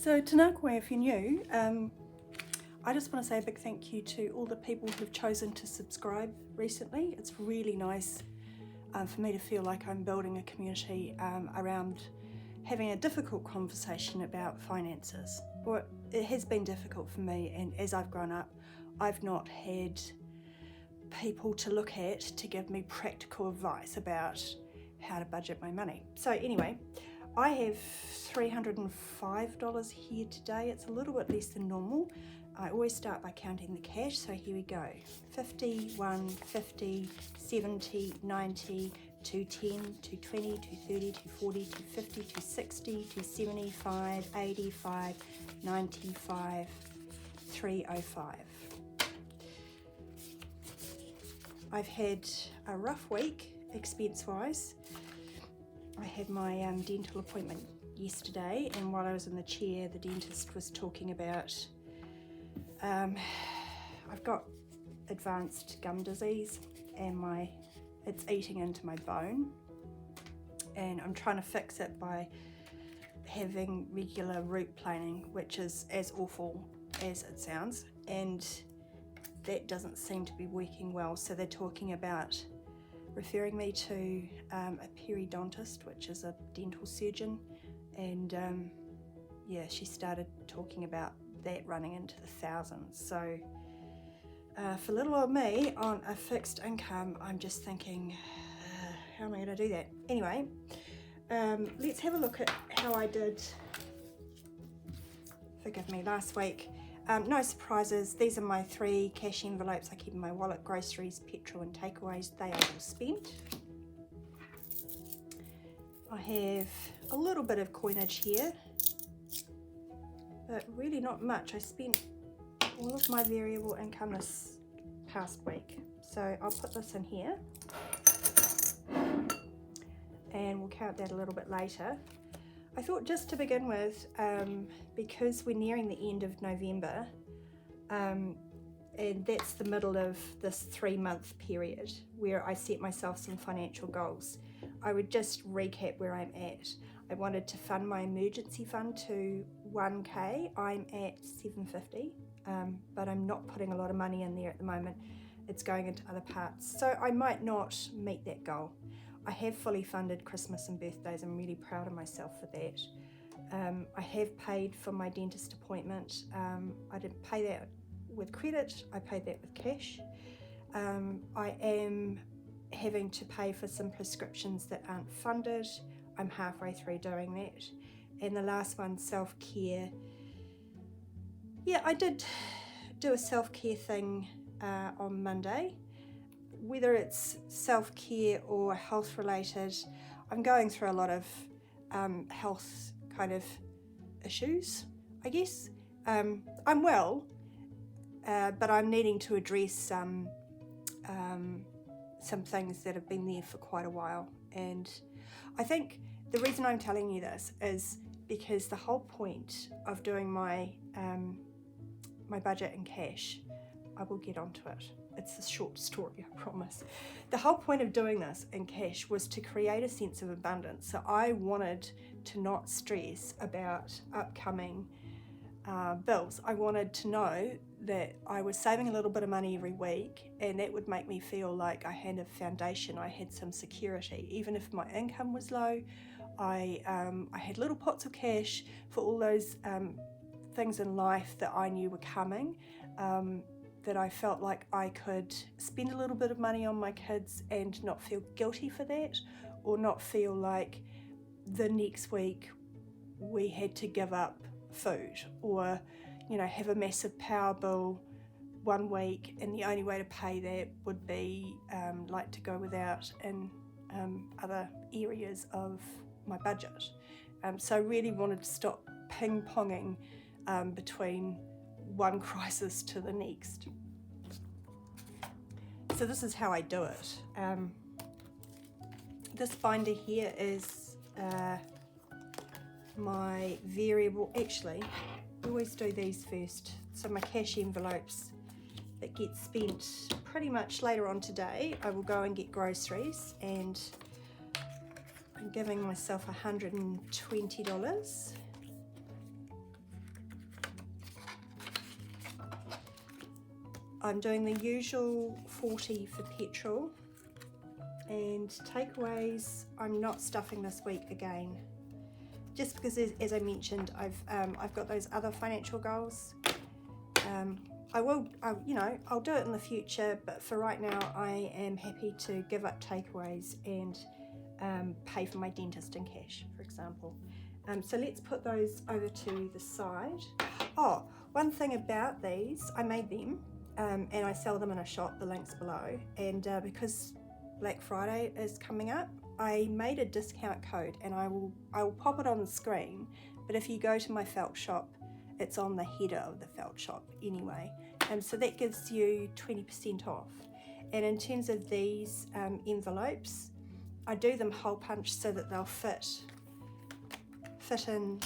So tēnā koe if you're new, I just want to say a big thank you to all the people who've chosen to subscribe recently. It's really nice for me to feel like I'm building a community around having a difficult conversation about finances. Or it has been difficult for me, and as I've grown up, I've not had people to look at to give me practical advice about how to budget my money. So anyway, I have $305 here today. It's a little bit less than normal. I always start by counting the cash, so here we go. 50, 1, 50, 70, 90, 210, 220, 230, 240, 250, 260, 275, 85, 95, 305. I've had a rough week expense-wise. I had my dental appointment yesterday, and while I was in the chair, the dentist was talking about I've got advanced gum disease, and it's eating into my bone, and I'm trying to fix it by having regular root planing, which is as awful as it sounds, and that doesn't seem to be working well. So they're talking about referring me to a periodontist, which is a dental surgeon, and yeah, she started talking about that running into the thousands. So for little old me on a fixed income, I'm just thinking, how am I going to do that? Anyway, let's have a look at how I did, forgive me, last week. No surprises. These are my 3 cash envelopes I keep in my wallet: groceries, petrol and takeaways. They are all spent. I have a little bit of coinage here, but really not much. I spent all of my variable income this past week. So I'll put this in here and we'll count that a little bit later. I thought just to begin with, because we're nearing the end of November, and that's the middle of this 3-month period where I set myself some financial goals, I would just recap where I'm at. I wanted to fund my emergency fund to 1K. I'm at 750, but I'm not putting a lot of money in there at the moment. It's going into other parts, so I might not meet that goal. I have fully funded Christmas and birthdays. I'm really proud of myself for that. I have paid for my dentist appointment. I didn't pay that with credit, I paid that with cash. I am having to pay for some prescriptions that aren't funded. I'm halfway through doing that. And the last one, self-care. Yeah, I did do a self-care thing on Monday. Whether it's self-care or health related, I'm going through a lot of health kind of issues, I guess. I'm well, but I'm needing to address some things that have been there for quite a while. And I think the reason I'm telling you this is because the whole point of doing my my budget in cash, I will get onto it. It's a short story, I promise. The whole point of doing this in cash was to create a sense of abundance. So I wanted to not stress about upcoming bills. I wanted to know that I was saving a little bit of money every week, and that would make me feel like I had a foundation, I had some security. Even if my income was low, I had little pots of cash for all those things in life that I knew were coming. That I felt like I could spend a little bit of money on my kids and not feel guilty for that, or not feel like the next week we had to give up food, or have a massive power bill one week and the only way to pay that would be like to go without in other areas of my budget. So I really wanted to stop ping-ponging between one crisis to the next. So this is how I do it. This binder here is my variable. Actually, I always do these first. So my cash envelopes that get spent pretty much later on today, I will go and get groceries, and I'm giving myself $120. I'm doing the usual 40 for petrol, and takeaways I'm not stuffing this week again, just because as I mentioned, I've got those other financial goals. I'll do it in the future, but for right now I am happy to give up takeaways and pay for my dentist in cash, for example. So let's put those over to the side. Oh, one thing about these, I made them and I sell them in a shop, the link's below, and because Black Friday is coming up, I made a discount code, and I will pop it on the screen, but if you go to my felt shop, it's on the header of the felt shop anyway, so that gives you 20% off. And in terms of these envelopes, I do them hole punch so that they'll fit in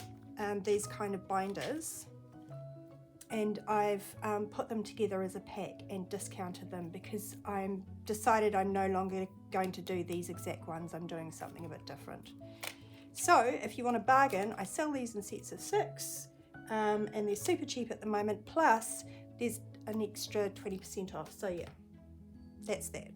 these kind of binders, and I've put them together as a pack and discounted them because I'm decided I'm no longer going to do these exact ones. I'm doing something a bit different. So if you want a bargain, I sell these in sets of 6, and they're super cheap at the moment, plus there's an extra 20% off. So yeah, that's that.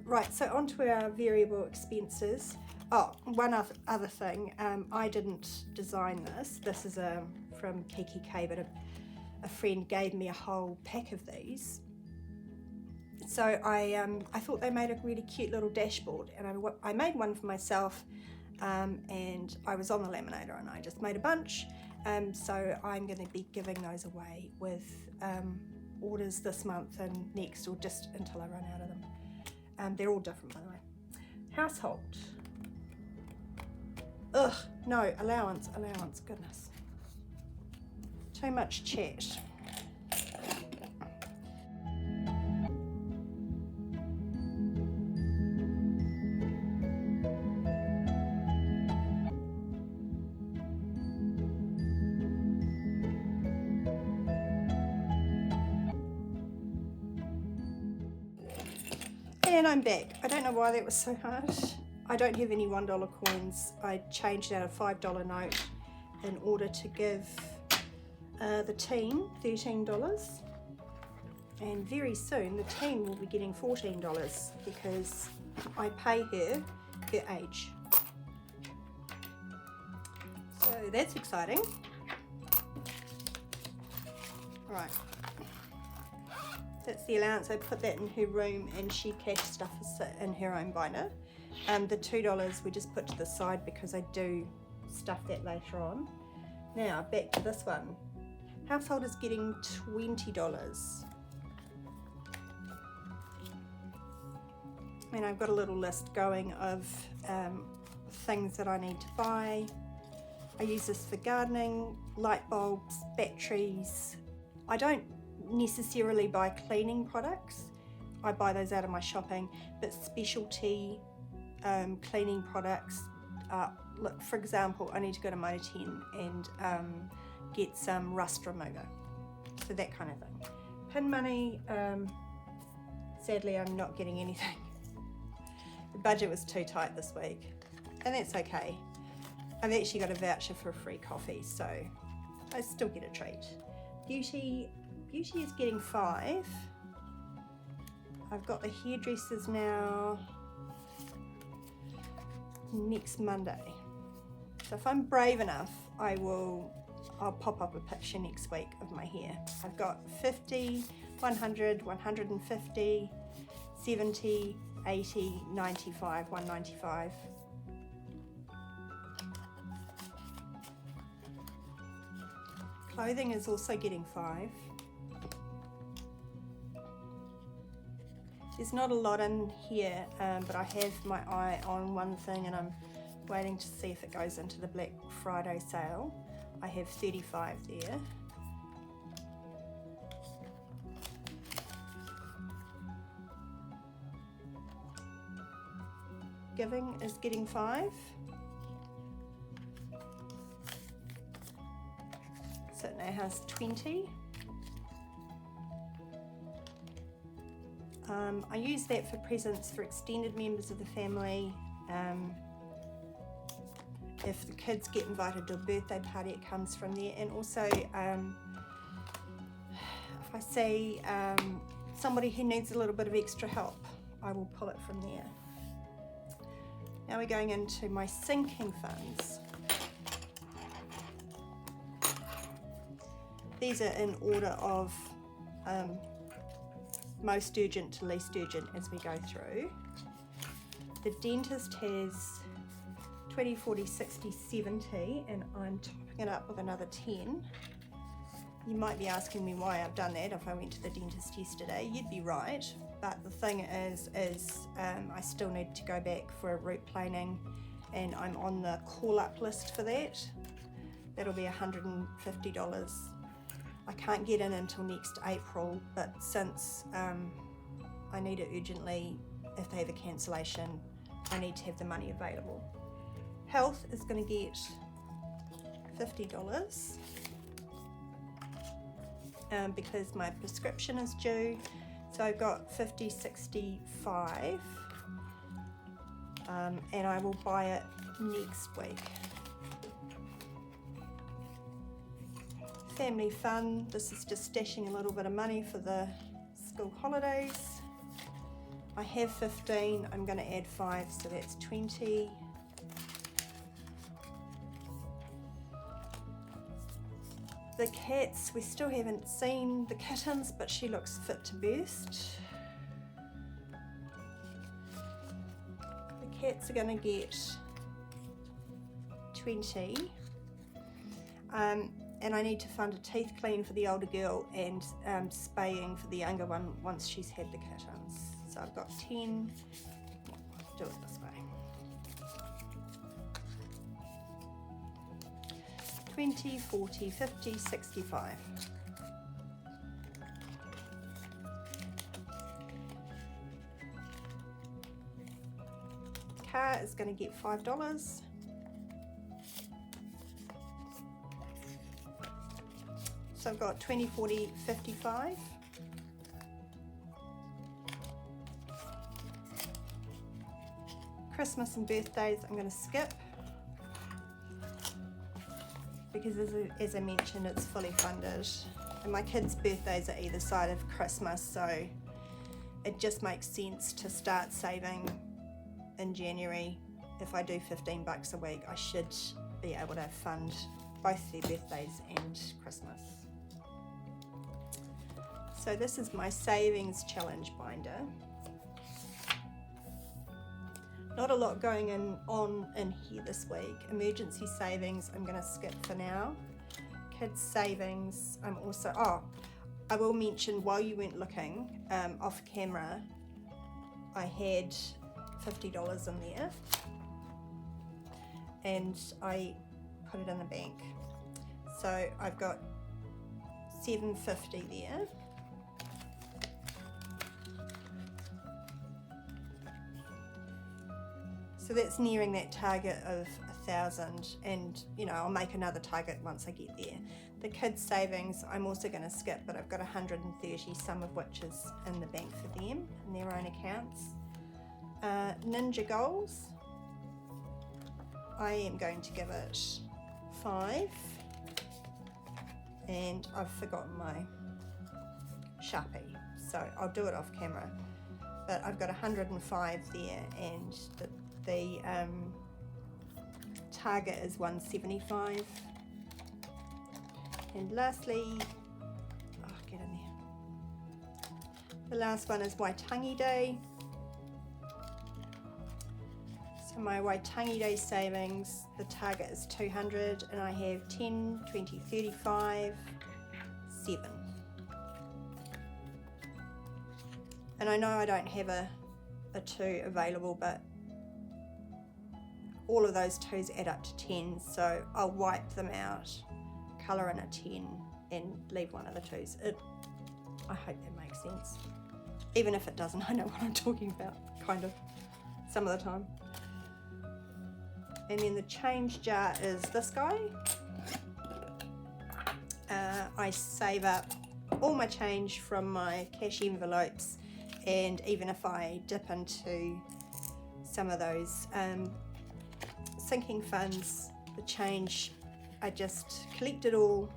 Right, so onto our variable expenses. Oh, one other thing, I didn't design this. This is from KKK, but a friend gave me a whole pack of these. So I thought they made a really cute little dashboard, and I made one for myself, and I was on the laminator and I just made a bunch. So I'm going to be giving those away with orders this month and next, or just until I run out of them. They're all different, by the way. Household. Ugh, no, allowance, goodness. Too much chat. And I'm back. I don't know why that was so hard. I don't have any $1 coins. I changed out a $5 note in order to give the team $13, and very soon the team will be getting $14 because I pay her age. So that's exciting. Right. That's the allowance. I put that in her room and she cash stuffs it in her own binder. The $2 we just put to the side because I do stuff that later on. Now back to this one. Household is getting $20. And I've got a little list going of things that I need to buy. I use this for gardening, light bulbs, batteries. I don't necessarily buy cleaning products. I buy those out of my shopping, but specialty cleaning products. Look, for example, I need to go to Motor 10 and get some rust remover, so that kind of thing. Pin money, sadly I'm not getting anything. The budget was too tight this week, and that's okay. I've actually got a voucher for a free coffee, so I still get a treat. Beauty is getting 5. I've got the hairdressers now next Monday. So if I'm brave enough, I'll pop up a picture next week of my hair. I've got 50, 100, 150, 70, 80, 95, 195. Clothing is also getting 5. There's not a lot in here, but I have my eye on one thing and I'm waiting to see if it goes into the Black Friday sale. I have 35 there. Giving is getting 5. So it now has 20. I use that for presents for extended members of the family. If the kids get invited to a birthday party, it comes from there. And also, If I see somebody who needs a little bit of extra help, I will pull it from there. Now we're going into my sinking funds. These are in order of most urgent to least urgent as we go through. The dentist has 20, 40, 60, 70, and I'm topping it up with another 10. You might be asking me why I've done that if I went to the dentist yesterday. You'd be right, but the thing is I still need to go back for a root planing, and I'm on the call-up list for that. That'll be $150. I can't get in until next April, but since I need it urgently, if they have a cancellation, I need to have the money available. Health is going to get $50 because my prescription is due. So I've got 50, 65, and I will buy it next week. Family fun, this is just stashing a little bit of money for the school holidays. I have 15, I'm going to add 5, so that's 20. The cats, we still haven't seen the kittens, but she looks fit to burst. The cats are going to get 20. And I need to fund a teeth clean for the older girl and spaying for the younger one once she's had the kittens. So I've got 10. Do it this way. 20, 40, 50, 65. Car is going to get $5. So I've got 20, 40, 55. Christmas and birthdays I'm going to skip because as I mentioned, it's fully funded. And my kids' birthdays are either side of Christmas, so it just makes sense to start saving in January. If I do $15 a week, I should be able to fund both their birthdays and Christmas. So this is my savings challenge binder. Not a lot going on in here this week. Emergency savings I'm going to skip for now. Kids savings I'm also, I will mention while you weren't looking off camera, I had $50 in there and I put it in the bank. So I've got $750 there. So that's nearing that target of 1,000, and you know, I'll make another target once I get there. The kids savings I'm also going to skip, but I've got 130, some of which is in the bank for them in their own accounts. Ninja goals, I am going to give it 5, and I've forgotten my Sharpie, so I'll do it off camera. But I've got 105 there, and the target is 175. And lastly, get in there. The last one is Waitangi Day. So my Waitangi Day savings, the target is 200, and I have 10, 20, 35, 7. And I know I don't have a 2 available, but all of those 2s add up to 10, so I'll wipe them out, colour in a 10 and leave one of the 2s. I hope that makes sense. Even if it doesn't, I know what I'm talking about, kind of, some of the time. And then the change jar is this guy. I save up all my change from my cash envelopes, and even if I dip into some of those sinking funds, the change, I just collect it all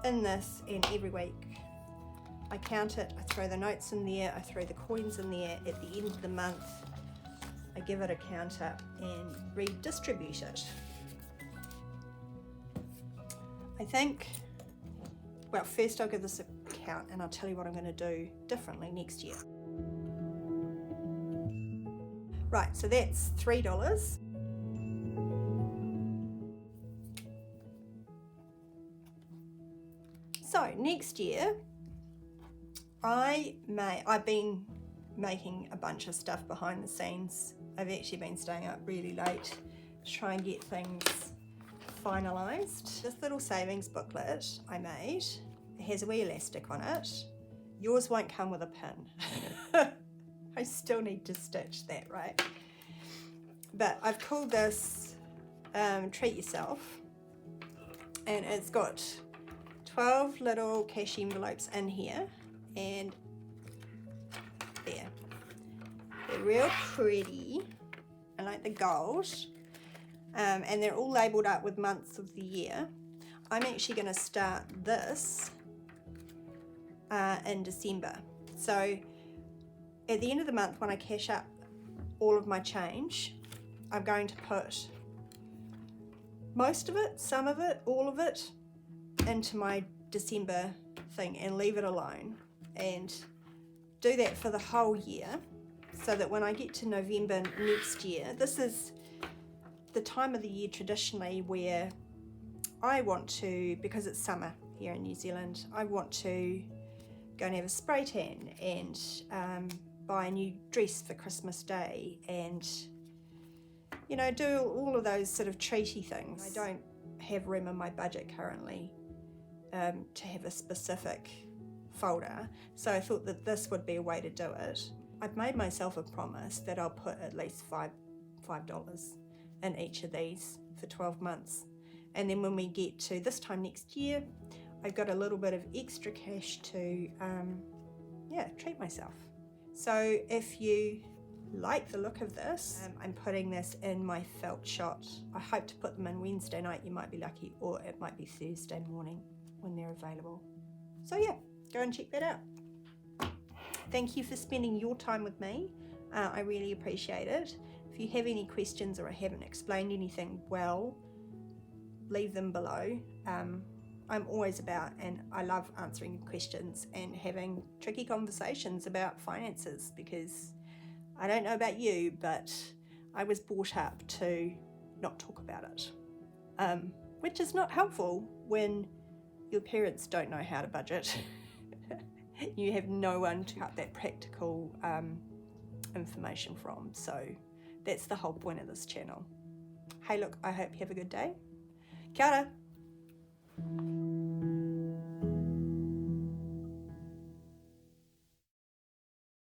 in this, and every week I count it, I throw the notes in there, I throw the coins in there. At the end of the month, I give it a count up and redistribute it. I think, well, first I'll give this a count and I'll tell you what I'm going to do differently next year. Right, so that's $3. So next year, I've been making a bunch of stuff behind the scenes. I've actually been staying up really late to try and get things finalised. This little savings booklet I made, it has a wee elastic on it. Yours won't come with a pin. I still need to stitch that, right? But I've called this Treat Yourself, and it's got 12 little cash envelopes in here, and there. They're real pretty. I like the gold. And they're all labelled up with months of the year. I'm actually going to start this in December. So at the end of the month, when I cash up all of my change, I'm going to put most of it, some of it, all of it into my December thing and leave it alone, and do that for the whole year, so that when I get to November next year, this is the time of the year traditionally where I want to, because it's summer here in New Zealand, I want to go and have a spray tan and buy a new dress for Christmas Day, and you know, do all of those sort of treaty things. I don't have room in my budget currently to have a specific folder, so I thought that this would be a way to do it. I've made myself a promise that I'll put at least $5 in each of these for 12 months. And then when we get to this time next year, I've got a little bit of extra cash to treat myself. So if you like the look of this, I'm putting this in my felt shot. I hope to put them in Wednesday night, you might be lucky, or it might be Thursday morning when they're available. So yeah, go and check that out. Thank you for spending your time with me. I really appreciate it. If you have any questions or I haven't explained anything well, leave them below. I'm always about, and I love answering questions and having tricky conversations about finances, because I don't know about you, but I was brought up to not talk about it, which is not helpful when your parents don't know how to budget. You have no one to cut that practical information from. So that's the whole point of this channel. Hey, look, I hope you have a good day. Kia ora.